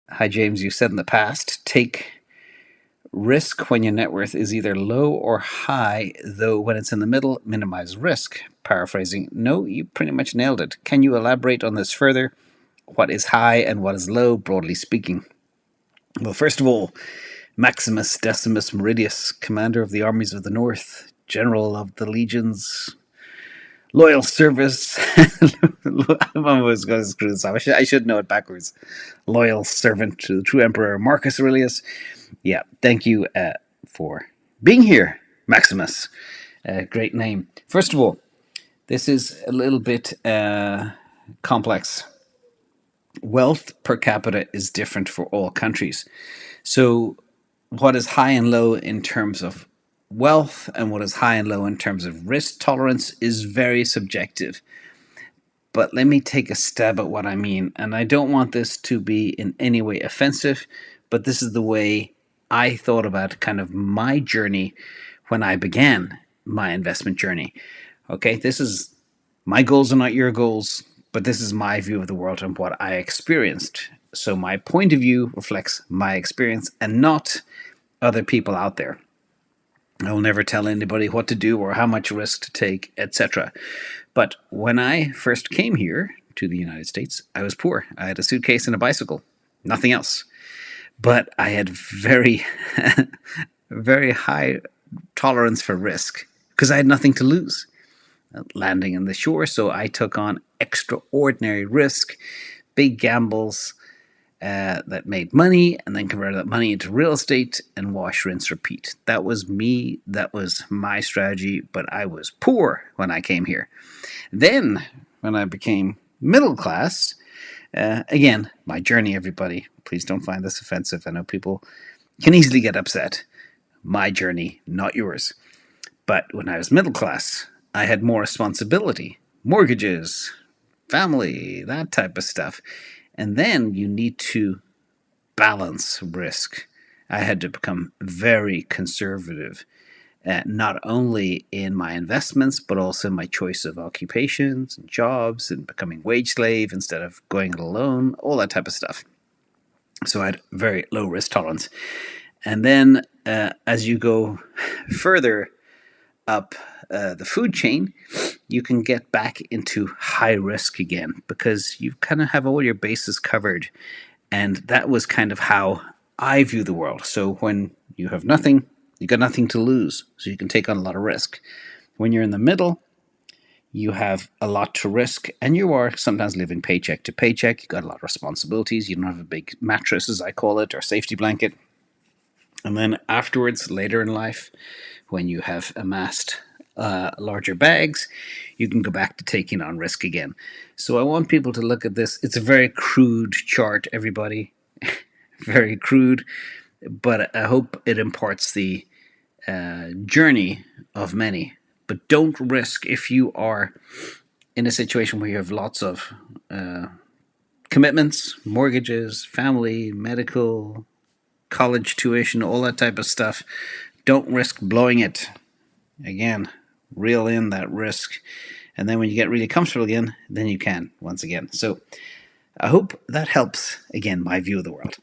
Hi, James. You said in the past, take risk when your net worth is either low or high, though when it's in the middle, minimize risk. Paraphrasing, no, you pretty much nailed it. Can you elaborate on this further? What is high and what is low, broadly speaking? Well, first of all, Maximus Decimus Meridius, commander of the armies of the North, general of the legions, loyal service. I'm always going to screw this up. I should know it backwards. Loyal servant to the true emperor Marcus Aurelius. Yeah, thank you for being here, Maximus. Great name. First of all, this is a little bit complex. Wealth per capita is different for all countries. So, what is high and low in terms of wealth and what is high and low in terms of risk tolerance is very subjective. But let me take a stab at what I mean. And I don't want this to be in any way offensive, but this is the way I thought about kind of my journey when I began my investment journey. Okay, this is my goals are not your goals, but this is my view of the world and what I experienced. So my point of view reflects my experience and not other people out there. I will never tell anybody what to do or how much risk to take, etc. But when I first came here to the United States, I was poor. I had a suitcase and a bicycle, nothing else. But I had very, very high tolerance for risk because I had nothing to lose. Landing on the shore, so I took on extraordinary risk, big gambles, that made money and then converted that money into real estate and wash, rinse, repeat. That was me. That was my strategy. But I was poor when I came here. Then, when I became middle class, again, my journey, everybody, please don't find this offensive. I know people can easily get upset. My journey, not yours. But when I was middle class, I had more responsibility, mortgages, family, that type of stuff. And then you need to balance risk. I had to become very conservative, not only in my investments, but also in my choice of occupations and jobs and becoming wage slave instead of going it alone, all that type of stuff. So I had very low risk tolerance. And then as you go further up the food chain, you can get back into high risk again because you kind of have all your bases covered. And that was kind of how I view the world. So when you have nothing, you got nothing to lose. So you can take on a lot of risk. When you're in the middle, you have a lot to risk and you are sometimes living paycheck to paycheck. You got a lot of responsibilities. You don't have a big mattress, as I call it, or safety blanket. And then afterwards, later in life, when you have amassed larger bags, you can go back to taking on risk again. So I want people to look at this. It's a very crude chart, everybody. Very crude, but I hope it imparts the journey of many. But don't risk if you are in a situation where you have lots of commitments, mortgages, family, medical, college tuition, all that type of stuff. Don't risk blowing it. Again, reel in that risk. And then when you get really comfortable again, then you can once again. So I hope that helps, again, my view of the world.